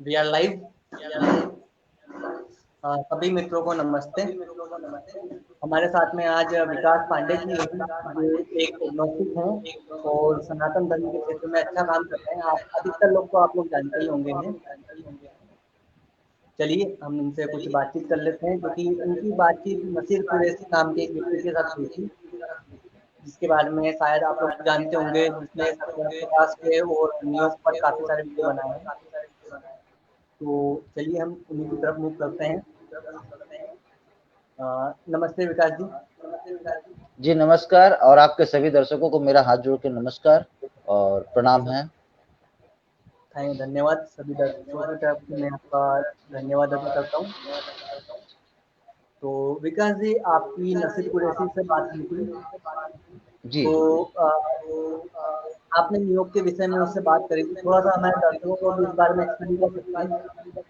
We are live. सभी मित्रों को नमस्ते। हमारे साथ में आज विकास पांडे जी हैं, जो एक एग्नोस्टिक हैं और सनातन धर्म के क्षेत्र में अच्छा काम करते हैं। आप अधिकतर लोग तो आप लोग जानते ही होंगे हैं। चलिए हम इनसे कुछ बातचीत कर लेते हैं, क्योंकि उनकी बातचीत नसीर कुरैशी नाम के एक व्यक्ति के साथ हुई थी, जिसके बारे में शायद आप लोग जानते होंगे, जिसने सत्यनारायण प्रकाश के और नियोग पर काफी सारे वीडियो बनाए हैं। तो चलिए हम उन्हीं की तरफ मूव करते हैं। नमस्ते विकास जी। जी नमस्कार, और आपके सभी दर्शकों को मेरा हाथ जोड़ के नमस्कार और प्रणाम है। धन्यवाद। सभी दर्शकों की तरफ से मैं आपका धन्यवाद अदा करता हूँ। तो विकास जी, आपकी नसीर कुरैशी से बात हुई थी, जी तो जी आपने नियोग के विषय में उससे बात करी थी। थोड़ा सा हमारे दर्शकों को भी इस बारे में एक्सप्लेन कर सकते हैं?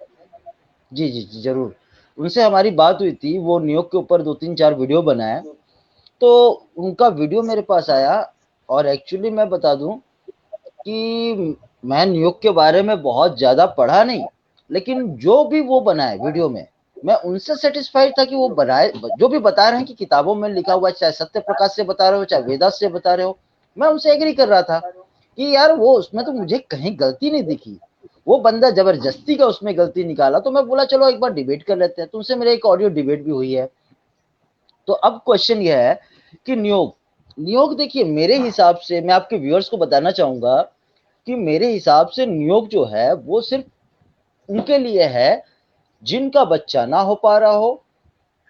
जी जी जी जरूर। उनसे हमारी बात हुई थी, वो न्यूयॉर्क के ऊपर 2-3-4 वीडियो बनाए, तो उनका वीडियो मेरे पास आया। और एक्चुअली मैं बता दूं कि मैं न्यूयॉर्क के बारे में बहुत ज़्यादा पढ़ा नहीं, लेकिन जो भी वो बनाए वीडियो में, मैं उनसे सेटिस्फाइड था कि वो बनाए जो भी बता रहे हैं कि किताबों में लिखा हुआ है, चाहे सत्य प्रकाश से बता रहे हो चाहे वेदास से बता रहे हो, मैं उनसे एग्री कर रहा था कि यार वो उसमें तो मुझे कहीं गलती नहीं दिखी। वो बंदा जबरदस्ती का उसमें गलती निकाला, तो मैं बोला चलो एक बार डिबेट कर लेते हैं। तो उनसे मेरे एक ऑडियो डिबेट भी हुई है। तो अब क्वेश्चन यह है कि नियोग नियोग देखिए, मेरे हिसाब से मैं आपके व्यूअर्स को बताना चाहूंगा कि मेरे हिसाब से नियोग जो है वो सिर्फ उनके लिए है जिनका बच्चा ना हो पा रहा हो,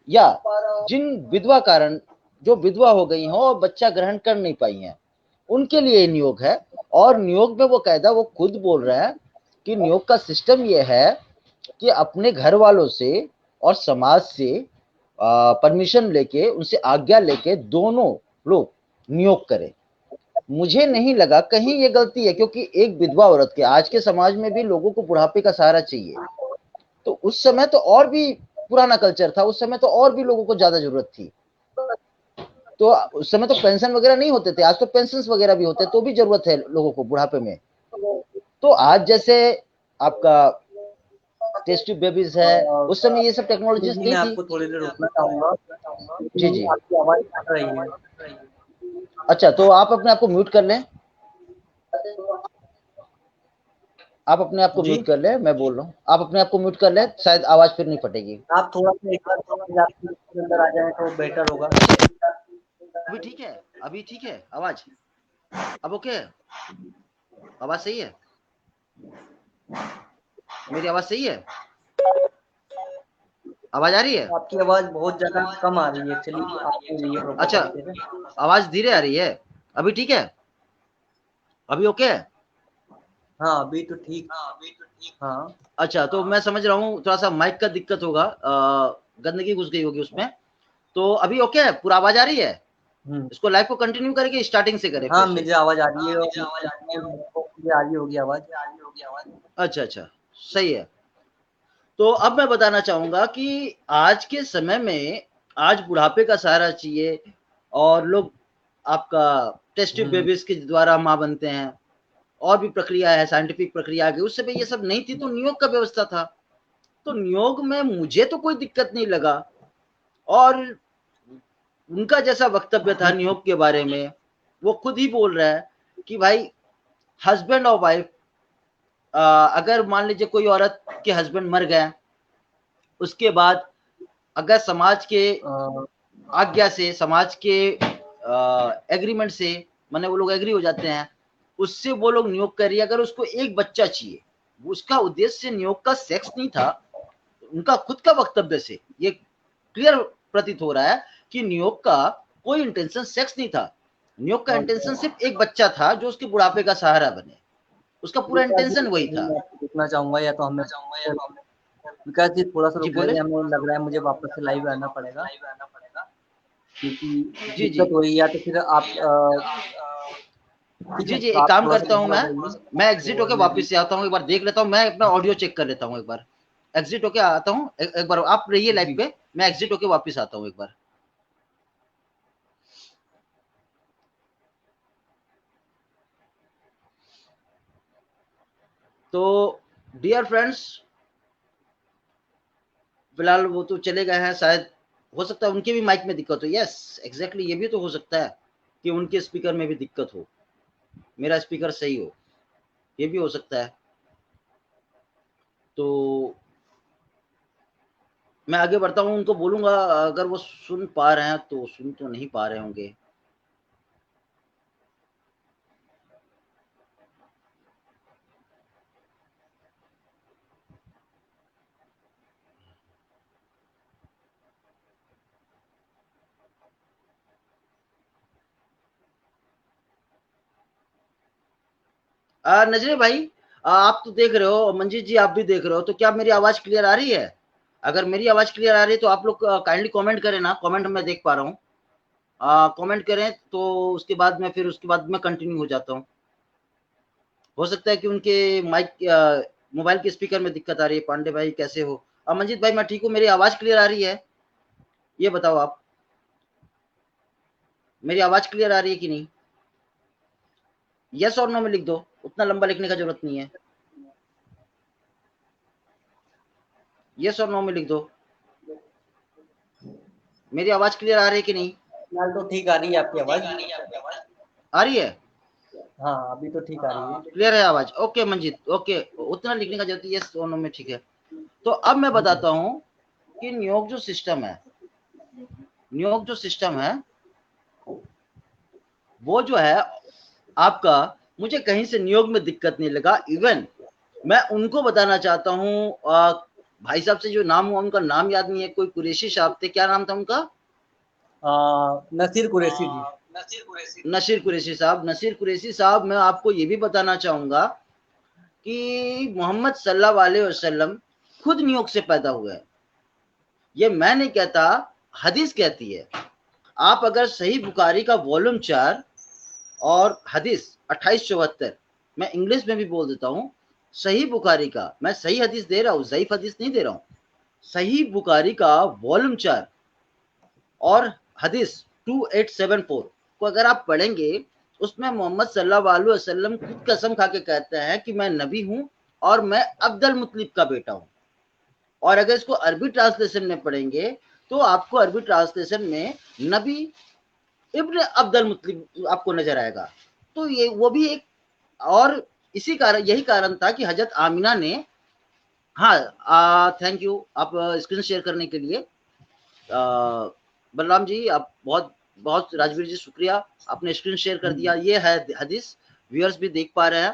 या जिन विधवा कारण जो विधवा हो गई हो और बच्चा ग्रहण कर नहीं पाई हैं, उनके लिए नियोग है। और नियोग में वो कायदा वो खुद बोल रहे हैं कि नियोग का सिस्टम ये है कि अपने घर वालों से और समाज से परमिशन लेके, उनसे आज्ञा लेके दोनों लोग नियोग करें। मुझे नहीं लगा कहीं ये गलती है, क्योंकि एक विधवा औरत के आज के समाज में भी लोगों को बुढ़ापे का सहारा चाहिए। तो उस समय तो और भी पुराना कल्चर था, उस समय तो और भी लोगों को ज्यादा जरूरत थी। तो उस समय तो पेंशन वगैरह नहीं होते थे, आज तो पेंशन वगैरह भी होते हैं, तो भी जरूरत है लोगों को बुढ़ापे में। तो आज जैसे आपका टेस्ट ट्यूब बेबीज है, उस समय ये सब टेक्नोलॉजीज जी, नहीं मैं थी। आपको थोड़ी देर रुकना चाहूंगा, जी क्योंकि जी। आपकी आवाज कट रही है। अच्छा, तो आप अपने आप को म्यूट कर लें। आप अपने आप को जी, म्यूट कर लें, मैं बोल रहा हूँ, आप अपने आप को म्यूट कर लें, शायद आवाज फिर नहीं फटेगी। आप थोड़ा सा एक बार प्लीज आपके अंदर आ जाए तो बेटर होगा। ठीक है, अभी ठीक है, अभी ठीक है आवाज, अब ओके है, आवाज सही है, मेरी आवाज सही है, आवाज आ रही है। आपकी आवाज बहुत ज्यादा कम आ रही है, चलिए आ नहीं रही है प्रॉपर अच्छा, तरीके से। आवाज धीरे आ रही है, अभी ठीक है, अभी ओके है। हाँ अभी तो ठीक। हाँ। अच्छा, तो मैं समझ रहा हूँ थोड़ा सा माइक का दिक्कत होगा, गंदगी घुस गई होगी उसमें। तो अभी ओके है, पूरा आवाज आ रही है। हम्म। इसको लाइव को कंटिन्यू करके स्टार्टिंग से करें हाँ फिर से। मुझे आवाज आ रही है, और मुझे आ रही होगी आवाज। अच्छा अच्छा, सही है। तो अब मैं बताना चाहूंगा कि आज के समय में आज बुढ़ापे का सहारा चाहिए, और लोग आपका टेस्ट ट्यूब हम्म। बेबीज के द्वारा माँ बनते हैं, और भी प्रक्रिया है, साइंटिफिक प्रक्रिया आ गई। उस समय ये सब नहीं थी, तो नियोग का व्यवस्था था। तो नियोग में मुझे तो कोई दिक्कत नहीं लगा। और उनका जैसा वक्तव्य था जी। नियोग के बारे में, वो खुद ही बोल रहा है कि भाई हस्बैंड और वाइफ, अगर मान लीजिए कोई औरत के हस्बैंड मर गए, उसके बाद अगर समाज के अ, आज्ञा से, समाज के एग्रीमेंट से, माने वो लोग एग्री हो जाते हैं, उससे वो लोग नियोग कर रही है। अगर उसको एक बच्चा चाहिए, उसका उद्देश्य नियोग का सेक्स नहीं था। उनका खुद का वक्तव्य से ये क्लियर प्रतीत हो रहा है कि नियोग का कोई इंटेंशन सेक्स नहीं था। नियोग का इंटेंशन सिर्फ एक बच्चा था जो उसके बुढ़ापे का सहारा बने। उसका पूरा विकास जी, इंटेंशन वही अभी था। मैं आपको पूछना चाहूंगा, या तो हमें विकास जी थोड़ा सा जी रुक बोले। जाइए, हमें लग रहा है मुझे वापस से लाइव आना पड़ेगा, क्योंकि जी जी दिक्कत हो रही है। या तो फिर आप ठीक जी है, जी, तो एक आप काम थोड़ा सा करता हूँ, बाहर आ जाइए मैं एग्जिट और होके मैं भी। वापस से आता हूँ, एक बार देख लेता हूँ, मैं अपना ऑडियो चेक कर लेता हूँ एक बार। एग्जिट होके आता हूँ, एक बार आप रहिए लाइव जी। पे, मैं एग्जिट होके वापस आता हूँ एक बार। तो डियर फ्रेंड्स, फिलहाल वो तो चले गए हैं, शायद हो सकता है उनके भी माइक में दिक्कत हो। यस एग्जैक्टली, ये भी तो हो सकता है कि उनके स्पीकर में भी दिक्कत हो, मेरा स्पीकर सही हो, ये भी हो सकता है। तो मैं आगे बढ़ता हूँ, उनको बोलूंगा अगर वो सुन पा रहे हैं तो, सुन तो नहीं पा रहे होंगे। नजरे भाई, आप तो देख रहे हो, मंजीत जी आप भी देख रहे हो, तो क्या मेरी आवाज क्लियर आ रही है? अगर मेरी आवाज क्लियर आ रही है तो आप लोग काइंडली कमेंट करें ना, कमेंट मैं देख पा रहा हूँ, कमेंट करें तो उसके बाद मैं फिर उसके बाद मैं कंटिन्यू हो जाता हूँ। हो सकता है कि उनके माइक मोबाइल के स्पीकर में दिक्कत आ रही है। पांडे भाई कैसे हो? मंजीत भाई मैं ठीक हूँ, मेरी आवाज क्लियर आ रही है? ये बताओ आप, मेरी आवाज क्लियर आ रही है कि नहीं? यस और नो में लिख दो, उतना लंबा लिखने का जरूरत नहीं है। यस और नो में लिख दो। मेरी आवाज क्लियर आ रही है कि नहीं? फिलहाल तो ठीक आ रही है आपकी आवाज। आ रही है? हाँ अभी तो ठीक आ रही है। क्लियर है आवाज? ओके मंजीत, ओके, उतना लिखने का जरूरत है, यस और नो में ठीक है। तो अब मैं बताता हूँ कि नियोग जो सिस्टम है, नियोग जो सिस्टम है वो जो है आपका, मुझे कहीं से नियोग में दिक्कत नहीं लगा। इवन मैं उनको बताना चाहता हूँ, भाई साहब से जो नाम हुआ उनका नाम याद नहीं है, कोई कुरैशी साहब थे, क्या नाम था उनका? नसीर कुरैशी जी। नसीर कुरैशी साहब। नसीर कुरैशी साहब, मैं आपको ये भी बताना चाहूंगा कि मोहम्मद सल्लल्लाहु अलैहि वसल्लम खुद न्यूयॉर्क से पैदा हुए हैं। ये मैं नहीं कहता, हदीस कहती है। आप अगर सही बुखारी का वॉल्यूम 4 और हदीस 2874, मैं इंग्लिश में भी बोल देता हूँ, सही बुखारी का, मैं सही हदीस दे रहा हूँ, ज़ईफ हदीस नहीं दे रहा हूँ, सही बुखारी का वॉल्यूम 4 और हदीस 2874 को अगर आप पढ़ेंगे, उसमें मोहम्मद सल्लल्लाहु अलैहि वसल्लम खुद कसम खा के कहते हैं कि मैं नबी हूं और मैं अब्दुल मुत्तलिब का बेटा हूं। और अगर इसको अरबी ट्रांसलेशन में पढ़ेंगे तो आपको अरबी ट्रांसलेशन में नबी इब्न अब्दुल मुत्तलिब आपको नजर आएगा। तो ये वो भी एक, और इसी कारण, यही कारण था कि हजरत आमिना ने, हाँ थैंक यू आप स्क्रीन शेयर करने के लिए। बलराम जी आप बहुत बहुत, राजवीर जी शुक्रिया, आपने स्क्रीन शेयर कर दिया। ये है हदीस, व्यूअर्स भी देख पा रहे हैं।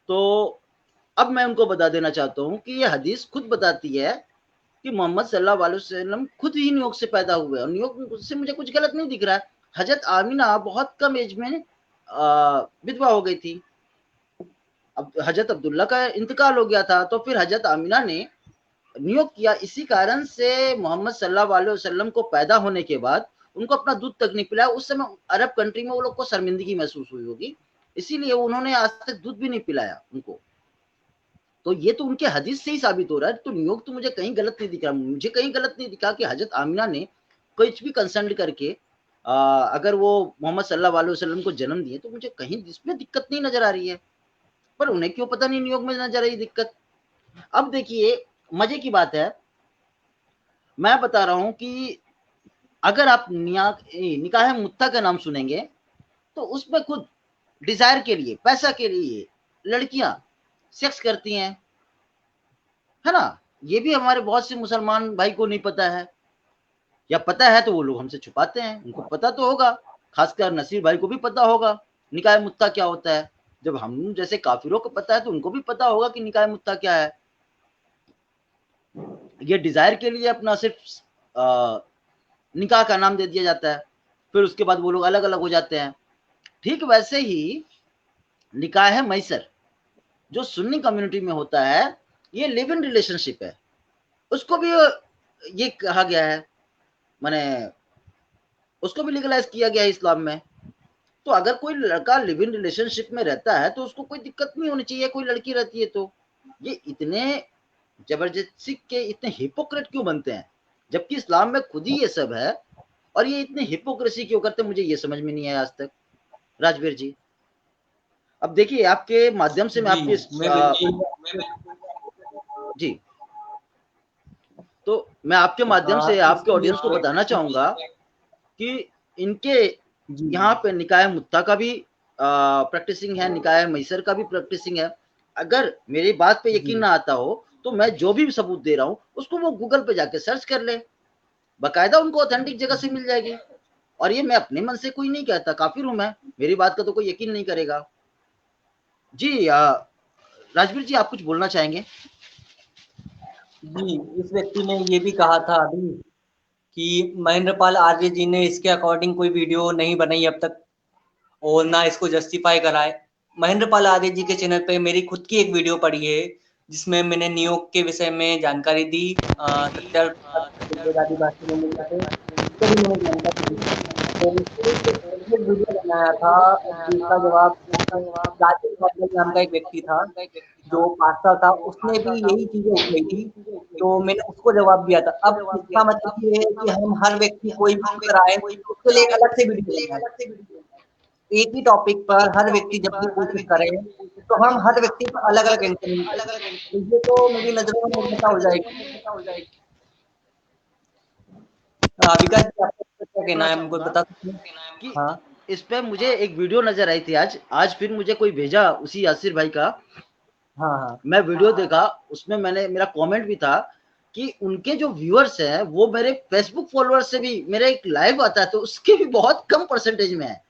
तो अब मैं उनको बता देना चाहता हूँ कि ये हदीस खुद बताती है कि मोहम्मद सल्लल्लाहु अलैहि वसल्लम खुद ही न्यूयॉर्क से पैदा हुए, और न्यूयॉर्क से मुझे कुछ गलत नहीं दिख रहा है। हजरत आमिना बहुत कम एज में विधवा हो गई थी, अब हजरत अब्दुल्ला का इंतकाल हो गया था, तो फिर हजरत आमिना ने नियोग किया। इसी कारण से मोहम्मद सल्लल्लाहु अलैहि वसल्लम को पैदा होने के बाद उनको अपना दूध तक नहीं पिलाया। उस समय अरब कंट्री में वो लोग को शर्मिंदगी महसूस हुई होगी, इसीलिए उन्होंने आज तक दूध भी नहीं पिलाया उनको। तो ये तो उनके हदीस से ही साबित हो रहा है। तो नियोग तो मुझे कहीं गलत नहीं दिखा, मुझे कहीं गलत नहीं दिखा कि हजरत आमिना ने कुछ भी कंसर्न करके अगर वो मोहम्मद सल्लल्लाहु अलैहि वसल्लम को जन्म दिए, तो मुझे कहीं इसमें दिक्कत नहीं नजर आ रही है। पर उन्हें क्यों पता नहीं नियोग में नजर आई दिक्कत। अब देखिए मजे की बात है, मैं बता रहा हूं कि अगर आप निकाह मुत्ता का नाम सुनेंगे तो उसमें खुद डिजायर के लिए, पैसा के लिए लड़कियां सेक्स करती हैं, है ना? ये भी हमारे बहुत से मुसलमान भाई को नहीं पता है, या पता है तो वो लोग हमसे छुपाते हैं। उनको पता तो होगा, खासकर नसीर भाई को भी पता होगा निकाह मुत्ता क्या होता है। जब हम जैसे काफिरों को पता है तो उनको भी पता होगा कि निकाह मुत्ता क्या है। ये डिजायर के लिए अपना सिर्फ निकाह का नाम दे दिया जाता है, फिर उसके बाद वो लोग अलग अलग हो जाते हैं। ठीक वैसे ही निकाह है मैसर, जो सुन्नी कम्युनिटी में होता है, ये लिव इन रिलेशनशिप है, उसको भी ये कहा गया है, माने उसको भी लीगलाइज किया गया है इस्लाम में। तो अगर कोई लड़का लिव इन रिलेशनशिप में रहता है तो उसको कोई दिक्कत नहीं होनी चाहिए, कोई लड़की रहती है तो। ये इतने जबरदस्ती के इतने हिपोक्रेट क्यों बनते हैं, जबकि इस्लाम में खुद ही ये सब है, और ये इतने हिपोक्रेसी क्यों करते हैं, मुझे ये समझ में नहीं आया आज तक। राजवीर जी अब देखिए, आपके माध्यम से मैं जी आपके मैं बिल्कुल जी, तो मैं आपके माध्यम से आपके ऑडियंस को बताना चाहूंगा कि इनके यहाँ पे निकाय मुत्ता का भी प्रैक्टिसिंग है, निकाय मैसर का भी प्रैक्टिसिंग है। अगर मेरी बात पे यकीन ना आता हो तो मैं जो भी सबूत दे रहा हूँ उसको वो गूगल पे जाके सर्च कर ले, बाकायदा उनको ऑथेंटिक जगह से मिल जाएगी। और ये मैं अपने मन से कोई नहीं कहता, काफिर हूं मैं, मेरी बात का तो कोई यकीन नहीं करेगा। जी राजवीर जी, आप कुछ बोलना चाहेंगे? जी, इस व्यक्ति ने ये भी कहा था अभी कि महेंद्रपाल आर्य जी ने इसके अकॉर्डिंग कोई वीडियो नहीं बनाई अब तक और ना इसको जस्टिफाई कराए। महेंद्रपाल आर्य जी के चैनल पे मेरी खुद की एक वीडियो पड़ी है जिसमें मैंने नियोग के विषय में जानकारी दी, सत्यादादी भाषा में मिले थे, उसको भी मैंने जानकारी दी। तो उसके एक वीडियो बनाया था जिसका जवाब राजेश बाबू नाम का एक व्यक्ति था जो पास्टर था, उसने भी यही चीजें उठाई थी, तो मैंने उसको जवाब दिया था। अब इसका मतलब ये है कि हम हर व्यक्ति कोई भी अगर आए तो उसके लिए एक अलग से वीडियो लेना है। एक ही टॉपिक पर हर व्यक्ति जब भी कोशिश करे तो हम हर व्यक्ति पर अलग अलग आंसर नहीं करें, तो ये तो मेरी नजरों में मूर्खता हो जाएगी। विकास जी, आपका क्या कहना है, हमको बता सकते हैं? कि हाँ इस पे मुझे एक वीडियो नजर आई थी आज फिर मुझे कोई भेजा उसी यासिर भाई का, हाँ हाँ मैं वीडियो देखा, उसमें मैंने मेरा कमेंट भी था कि उनके जो व्यूअर्स हैं वो मेरे फेसबुक फॉलोअर्स से भी, मेरा एक लाइव आता है तो उसके भी बहुत कम परसेंटेज में है।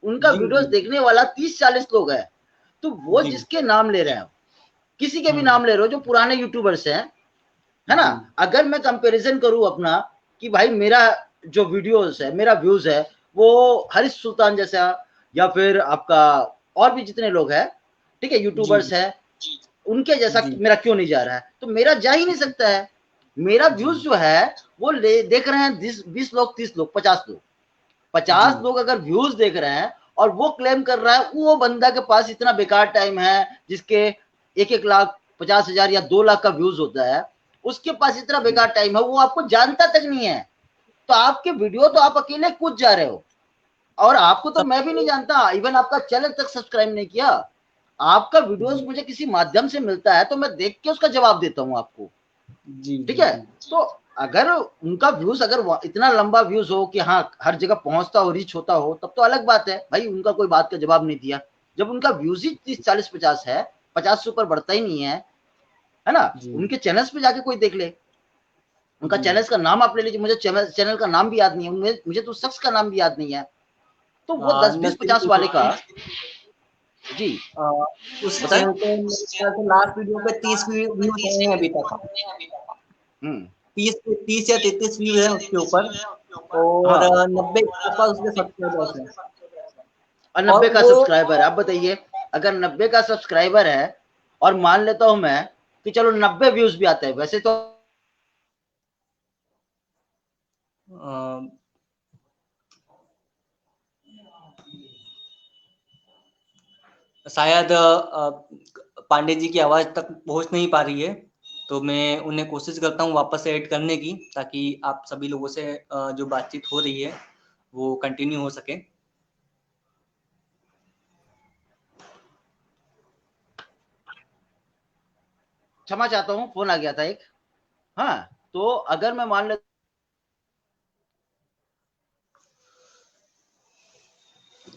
उनका जी वीडियोस जी देखने वाला 30-40 लोग है। तो वो जी जिसके नाम ले रहे हैं, किसी के भी हम्म नाम ले रहे हो जो पुराने यूट्यूबर्स हैं, है ना, जी अगर मैं कंपैरिजन करूं अपना कि भाई मेरा जो वीडियोस है, मेरा व्यूज है वो हरीश सुल्तान जैसा या फिर आपका और भी जितने लोग हैं, ठीक है, जी यूट्यूबर्स है, उनके जैसा जी मेरा क्यों नहीं जा रहा है? तो मेरा जा ही नहीं सकता है। मेरा जी व्यूज जो है वो देख रहे हैं 20 लोग, 30 लोग, 50 लोग, जी 50 लोग अगर व्यूज देख रहे हैं और वो क्लेम कर रहा है वो बंदा के पास इतना बेकार टाइम है जिसके 1,50,000 या 2 लाख का व्यूज होता है, उसके पास इतना बेकार टाइम है, वो आपको जानता तक नहीं है। तो आपके वीडियो तो आप अकेले कूद जा रहे हो, और आपको तो मैं भी नहीं जानता, इवन आपका चैनल तक सब्सक्राइब नहीं किया। आपका वीडियोस जी मुझे किसी माध्यम से मिलता है तो मैं देख के उसका जवाब देता हूं आपको, जी ठीक जी है। तो अगर उनका व्यूज अगर इतना लंबा व्यूज हो कि हाँ हर जगह पहुंचता हो, रीच होता हो, तब तो अलग बात है भाई, उनका कोई बात का जवाब नहीं दिया। जब उनका व्यूज ही 30, 40, 50 है, 50 से ऊपर बढ़ता ही नहीं है ना, जी उनके चैनल्स पे जाके कोई देख ले, उनका जी चैनल्स का नाम आप ले लीजिए, मुझे चैनल का नाम भी याद नहीं है, मुझे तो शख्स का नाम भी याद नहीं है। तो वो 10, 20, 50 वाले का, जी अ, उस बताएं। चैनल पे मेरे ख्याल से लास्ट वीडियो पे 30 व्यूज आए हैं अभी तक। हम्म 30 या 33 व्यू है उसके ऊपर और हाँ, 90 के आसपास उसके सब्सक्राइबर्स हैं। और और 90 का वो सब्सक्राइबर है, आप बताइए, अगर 90 का सब्सक्राइबर है और मान लेता हूं मैं कि चलो 90 व्यूज भी आते हैं, वैसे तो अ, शायद पांडे जी की आवाज तक पहुंच नहीं पा रही है, तो मैं उन्हें कोशिश करता हूँ वापस से ऐड करने की, ताकि आप सभी लोगों से जो बातचीत हो रही है वो कंटिन्यू हो सके। क्षमा चाहता हूँ, फोन आ गया था एक। हाँ, तो अगर मैं मान लेता,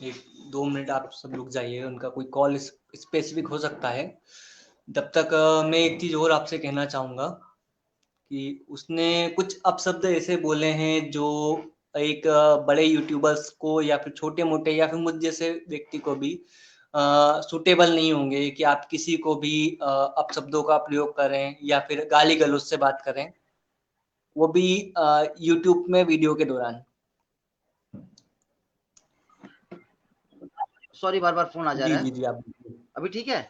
1-2 मिनट आप सब रुक जाइए, उनका कोई कॉल स्पेसिफिक हो सकता है। तब तक मैं एक चीज और आपसे कहना चाहूंगा कि उसने कुछ अपशब्द ऐसे बोले हैं जो एक बड़े यूट्यूबर्स को या फिर छोटे मोटे या फिर मुझ जैसे व्यक्ति को भी सूटेबल नहीं होंगे कि आप किसी को भी अपशब्दों का प्रयोग करें या फिर गाली गलौज से बात करें, वो भी यूट्यूब में वीडियो के दौरान। सॉरी बार बार फोन आ जा जी रहा है, जी जी, आप अभी ठीक है।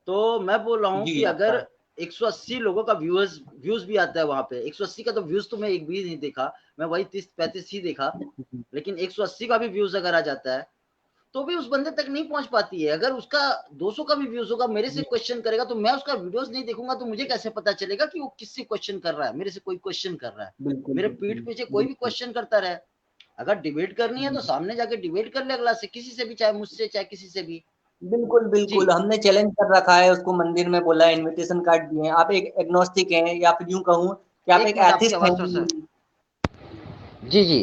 तो मैं बोल रहा हूँ कि जी आपका। अगर 180 लोगों का व्यूज भी आता है वहां पे, 180 का तो व्यूज तो मैं एक भी नहीं देखा, मैं वही 30-35 ही देखा, लेकिन 180 का भी व्यूज अगर आ जाता है तो भी उस बंदे तक नहीं पहुंच पाती है। अगर उसका 200 का भी व्यूज होगा, मेरे से जी क्वेश्चन करेगा, तो मैं उसका वीडियोस नहीं देखूंगा तो मुझे कैसे पता चलेगा कि वो किससे क्वेश्चन कर रहा है, मेरे से कोई क्वेश्चन कर रहा है, बिल्कुल मेरे बिल्कुल पीठ पीछे कोई भी बिल्कुल। क्वेश्चन करता रहे। अगर डिबेट करनी है जी तो सामने जाके डिबेट कर ले अगला से, किसी से भी, चाहे मुझसे चाहे किसी से भी, बिल्कुल, जी। बिल्कुल, हमने चैलेंज कर रखा है उसको, मंदिर में बोला है, इन्विटेशन कार्ड दिए हैं। आप एक एग्नोस्टिक हैं या फिर यूँ कहूँ कि आप एक एक मिनट, आपकी एथिस्ट हैं। आवाज थोड़ा सा। जी जी।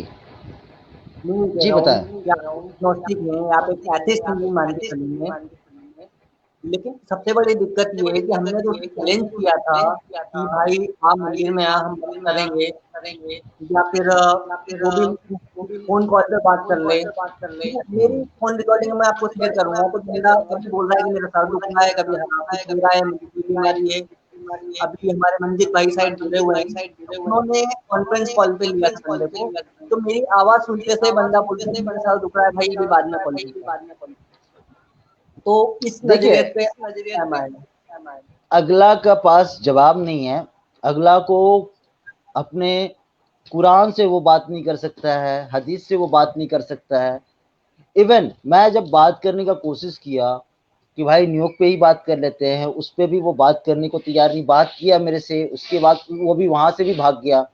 मैं ये कह जी रहा हूँ बताएं। कि आप एग्नोस्टिक हैं, आप एक एथिस्ट नहीं मान के चलेंगे। लेकिन सबसे बड़ी दिक्कत ये है कि हमने जो उसको चैलेंज किया था कि भाई आप मंदिर में आ, हम बात करेंगे, या फिर वो भी फ़ोन कॉल पे बात कर ले। ठीक है? मेरी फ़ोन रिकॉर्डिंग मैं आपको शेयर करूँगा, तो बंदा कभी बोल रहा है कि मेरा सर दुख रहा है, कभी कुछ हो रहा है, मुझे ये बीमारी है। अभी हमारे मंदिर भाई साइड जुड़े हुए हैं, तो उन्होंने कॉन्फ्रेंस कॉल पे लिया था बंदे को, तो मेरी आवाज़ सुनते से बंदा बोलता है कि मेरा सर दुख रहा है भाई, अभी बाद में कॉल करता हूँ। तो इस देखिए, नज़रिए पे क्या मायने है? अगला का पास जवाब नहीं है, अगला को अपने कुरान से वो बात नहीं कर सकता है, हदीस से वो बात नहीं कर सकता है। इवन मैं जब बात करने का कोशिश किया कि भाई न्यूयॉर्क पे ही बात कर लेते हैं, उस पे भी वो बात करने को तैयार नहीं, बात किया मेरे से, उसके बाद वो भी वहां से भी भाग गया।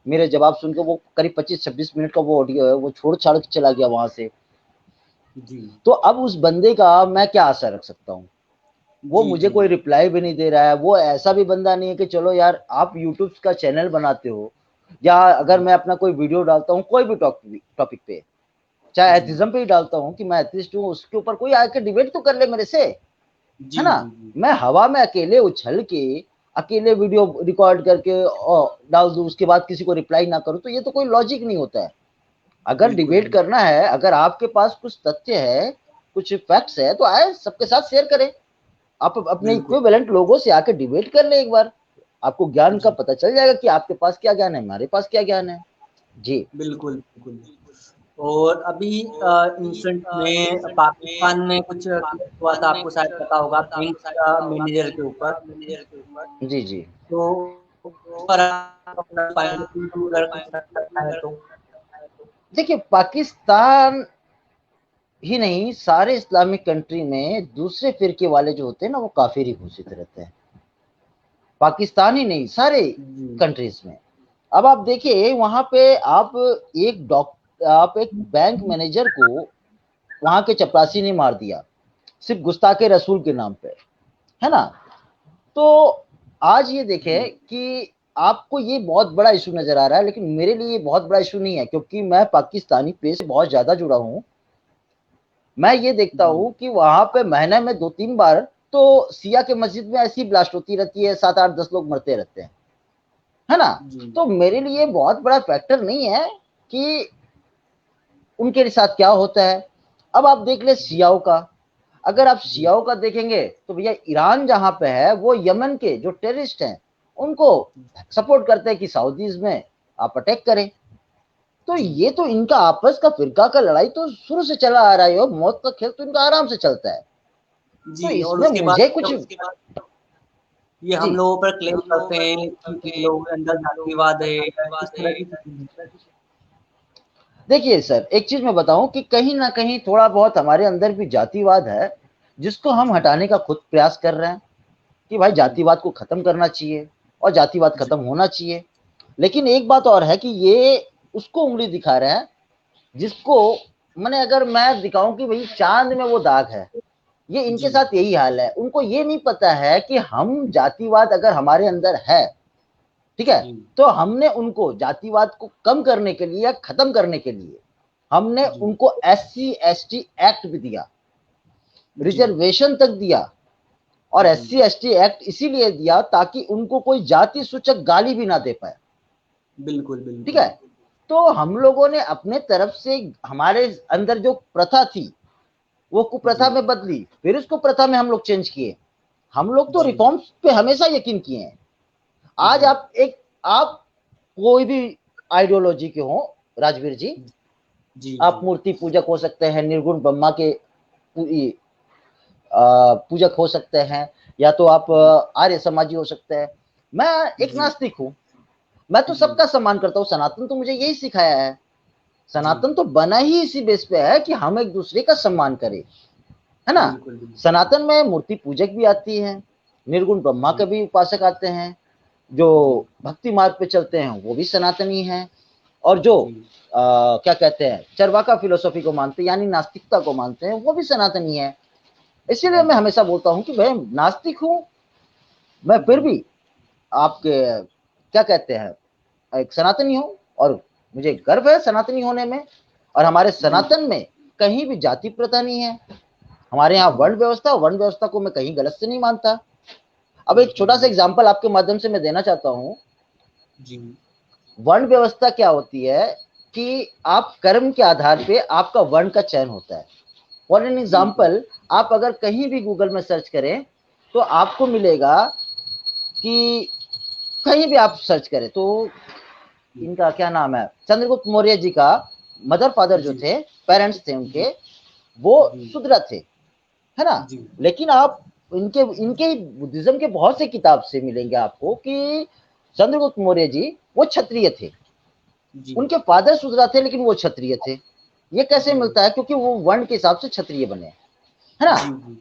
मेरे जवाब सुनकर वो करीब 25-26 मिनट का वो ऑडियो है, वो छोड़ छाड़ के चला गया वहां से। जी। तो अब उस बंदे का मैं क्या आशा रख सकता हूँ? वो जी, मुझे जी। कोई रिप्लाई भी नहीं दे रहा है। वो ऐसा भी बंदा नहीं है कि चलो यार आप यूट्यूब का चैनल बनाते हो, या अगर जी, मैं अपना कोई वीडियो डालता हूँ कोई भी टॉपिक पे, चाहे जी। एथिज्म पे ही डालता हूँ कि मैं एथिस्ट हूँ, उसके ऊपर कोई आके डिबेट तो कर ले मेरे से, जी, है ना? जी, जी। मैं हवा में अकेले उछल के अकेले वीडियो रिकॉर्ड करके डाल दूं, उसके बाद किसी को रिप्लाई ना करूं, तो ये तो कोई लॉजिक नहीं होता है। अगर बिल्कुल, डिबेट बिल्कुल। करना है, अगर आपके पास कुछ तथ्य है, कुछ फैक्ट्स है, तो आए सबके साथ शेयर करें। आप अपने बिल्कुल। इक्विवेलेंट लोगों से आके डिबेट कर ले एक बार, आपको ज्ञान का जी, पता चल जाएगा कि आपके पास क्या ज्ञान है, हमारे पास क्या ज्ञान है। जी बिल्कुल, बिल्कुल। और अभी इंस्टेंट में पाकिस्तान में कुछ केस हुआ था, आपको शायद पता होगा, बैंक मैनेजर के ऊपर। जी। जी तो उस पर आप अपना पॉइंट ऑफ व्यू अगर कुछ रख सकता है तो? देखिए, पाकिस्तान ही नहीं, सारे इस्लामिक कंट्री में दूसरे फिरके वाले जो होते हैं ना, वो काफिर ही घोषित रहते हैं। पाकिस्तान ही नहीं, सारे जी, कंट्रीज में। अब आप देखिए वहां पे आप एक बैंक मैनेजर को वहां के चपरासी ने मार दिया, सिर्फ गुस्ताखे रसूल के नाम पे, है ना? तो आज ये जी, देखें कि आपको ये बहुत बड़ा इशू नजर आ रहा है, लेकिन मेरे लिए ये बहुत बड़ा इशू नहीं है, क्योंकि मैं पाकिस्तानी प्लेस से बहुत ज्यादा जुड़ा हूं। मैं ये देखता जी, हूँ कि वहां पे महीने में 2-3 बार तो सिया के मस्जिद में ऐसी ब्लास्ट होती रहती है, 7-8-10 लोग मरते रहते हैं, है ना? जी, तो मेरे लिए बहुत बड़ा फैक्टर नहीं है कि उनके साथ क्या होता है। अब आप देख ले शियाओं का, अगर आप जी, शियाओं का देखेंगे तो भैया ईरान जहां पे है, वो यमन के जो टेररिस्ट हैं उनको सपोर्ट करते हैं कि सऊदीज में आप अटैक करें। तो जी, ये तो इनका आपस का फिरका का लड़ाई तो शुरू से चला आ रहा है, और मौत का खेल तो इनका आराम से चलता है। तो जी। और इसमें उसके बाद मुझे कुछ ये जी हम लोगों पर क्लेम करते हैं कि इन लोगों के अंदर जातिवाद है, या इस तरह की चीज़ें। देखिए सर, एक चीज मैं बताऊं कि कहीं ना कहीं थोड़ा बहुत हमारे अंदर भी जातिवाद है, जिसको हम जी, हटाने का खुद प्रयास कर रहे हैं कि भाई जी, जातिवाद को खत्म करना चाहिए और जातिवाद जी, खत्म होना चाहिए। लेकिन एक बात और है कि ये उसको उंगली दिखा रहे हैं जिसको, मैंने अगर मैं दिखाऊं कि भाई चांद में वो दाग है, ये इनके जी, साथ यही हाल है। उनको ये नहीं पता है कि हम जातिवाद अगर हमारे अंदर है, ठीक है, जी, तो हमने उनको जातिवाद को कम करने के लिए या खत्म करने के लिए हमने जी, उनको SC ST एक्ट भी दिया, जी, रिजर्वेशन तक दिया। और जी। SC ST एक्ट इसीलिए दिया ताकि उनको कोई जाति सूचक गाली भी ना दे पाए, बिल्कुल, ठीक बिल्कुल। है? तो हम लोगों ने अपने तरफ से हमारे अंदर जो प्रथा थी वो कुप्रथा जी, में बदली, फिर उसको प्रथा में हम लोग चेंज किए। हम लोग तो जी, रिफॉर्म्स पे हमेशा यकीन किए हैं। आज जी, आप कोई भी आइडियोलॉजी के हो राजवीर जी, जी, आप जी, मूर्ति पूजक हो सकते हैं, निर्गुण ब्रह्मा के पूजक हो सकते हैं, या तो आप जी, आर्य समाजी हो सकते हैं। मैं एक जी, नास्तिक हूं, मैं तो जी, सबका सम्मान करता हूँ। सनातन तो मुझे यही सिखाया है, जी, सनातन तो बना ही इसी बेस पे है कि हम एक दूसरे का सम्मान करें, है ना? बिल्कुल, बिल्कुल। सनातन में मूर्ति पूजक भी आती है, निर्गुण ब्रह्मा जी, के भी उपासक आते हैं, जो जी, भक्ति मार्ग पे चलते हैं वो भी सनातनी हैं, और जो जी, क्या कहते हैं चरवाका फिलोसॉफी को मानते हैं यानी नास्तिकता को मानते हैं वो भी सनातनी है। इसीलिए मैं हमेशा बोलता हूँ कि मैं नास्तिक हूँ, मैं फिर भी आपके क्या कहते हैं एक सनातनी हूँ, और मुझे गर्व है सनातनी होने में। और हमारे सनातन में कहीं भी जाति प्रथा नहीं है। हमारे यहाँ वर्ण व्यवस्था को मैं कहीं गलत से नहीं मानता। अब एक छोटा सा एग्जांपल आपके माध्यम से मैं देना चाहता हूँ। वर्ण व्यवस्था क्या होती है कि आप कर्म के आधार पे आपका वर्ण का चयन होता है। फॉर एन एग्जाम्पल, आप अगर कहीं भी गूगल में सर्च करें तो आपको मिलेगा कि कहीं भी आप सर्च करें तो इनका क्या नाम है, चंद्रगुप्त मौर्य जी का मदर फादर जो थे, पेरेंट्स थे उनके, वो शूद्र थे, है ना। लेकिन आप इनके इनके बुद्धिज्म के बहुत से किताब से मिलेंगे आपको कि चंद्रगुप्त मौर्य जी वो क्षत्रिय थे, उनके फादर शूद्र थे लेकिन वो क्षत्रिय थे। ये कैसे मिलता है? क्योंकि वो वर्ण के हिसाब से क्षत्रिय बने, है ना।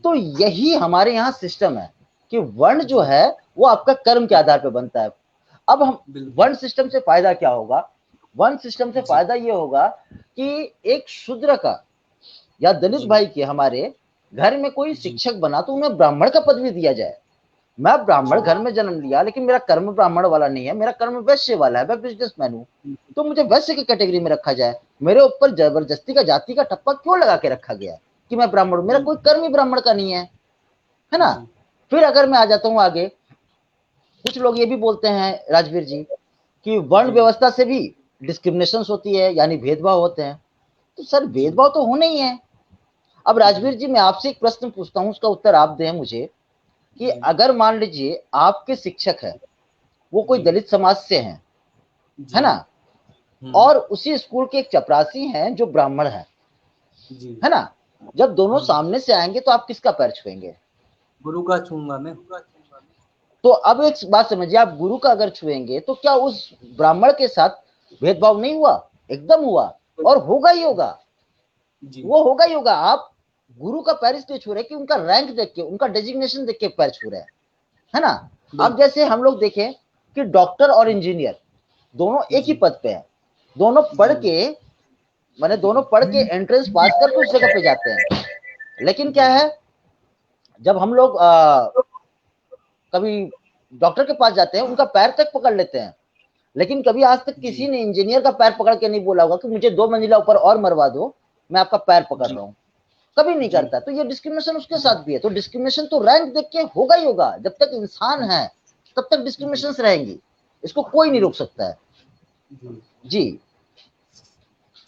तो यही हमारे यहाँ सिस्टम है कि वर्ण जो है वो आपका कर्म के आधार पर बनता है। अब हम वर्ण सिस्टम से फायदा क्या होगा? वर्ण सिस्टम से फायदा ये होगा कि एक शूद्र का या दलित भाई के हमारे घर में कोई शिक्षक बना तो उन्हें ब्राह्मण का पदवी दिया जाए। मैं ब्राह्मण घर में जन्म लिया लेकिन मेरा कर्म ब्राह्मण वाला नहीं है, मेरा कर्म वैश्य वाला है, मैं बिजनेसमैन हूँ, तो मुझे वैश्य की कैटेगरी में रखा जाए। मेरे ऊपर जबरदस्ती का जाति का ठप्पा क्यों लगा के रखा गया कि मैं ब्राह्मण हूँ? मेरा कोई कर्म ही ब्राह्मण का नहीं है ना। फिर अगर मैं आ जाता हूँ आगे, कुछ लोग ये भी बोलते हैं राजवीर जी कि वर्ण व्यवस्था से भी डिस्क्रिमिनेशन होती है, यानी भेदभाव होते हैं। तो सर भेदभाव तो होने ही है। अब राजवीर जी मैं आपसे एक प्रश्न पूछता हूं, उसका उत्तर आप दें मुझे कि अगर मान लीजिए आपके शिक्षक है वो कोई दलित समाज से हैं, है ना, और उसी स्कूल के एक चपरासी हैं जो ब्राह्मण है ना, जब दोनों सामने से आएंगे तो आप किसका पैर छुएंगे? गुरु का छूंगा मैं। तो अब एक बात समझिए, आप गुरु का अगर छुएंगे तो क्या उस ब्राह्मण के साथ भेदभाव नहीं हुआ? एकदम हुआ, और होगा ही होगा, वो होगा ही होगा। आप गुरु का पैर इसलिए छू रहे कि उनका रैंक देख के, उनका डेजिग्नेशन देख के पैर छू रहे हैं, है ना। अब जैसे हम लोग देखें कि डॉक्टर और इंजीनियर दोनों एक ही पद पे हैं, दोनों पढ़ के, माने दोनों पढ़ के एंट्रेंस पास करके उस जगह पे जाते हैं। लेकिन क्या है, जब हम लोग कभी डॉक्टर के पास जाते हैं उनका पैर तक पकड़ लेते हैं, लेकिन कभी आज तक किसी ने इंजीनियर का पैर पकड़ के नहीं बोला होगा कि मुझे 2 मंजिला ऊपर और मरवा दो, मैं आपका पैर पकड़ रहा हूं। कभी नहीं करता। तो ये डिस्क्रिमिनेशन उसके साथ भी है। तो डिस्क्रिमिनेशन तो रैंक देख के होगा ही होगा। जब तक इंसान है तब तक डिस्क्रिमिनेशन रहेंगी, इसको कोई नहीं रोक सकता है। जी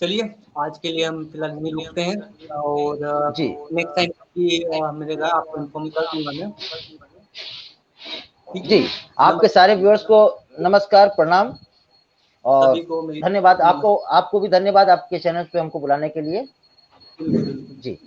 चलिए आज के लिए हम फिलहाल यहीं रुकते हैं, और जी नेक्स्ट टाइम की मिलेगा आपको इन्फॉर्म कर दूंगा मैं। जी, आपके सारे व्यूअर्स को नमस्कार, प्रणाम और धन्यवाद। आपको भी धन्यवाद आपके चैनल पे हमको बुलाने के लिए। जी।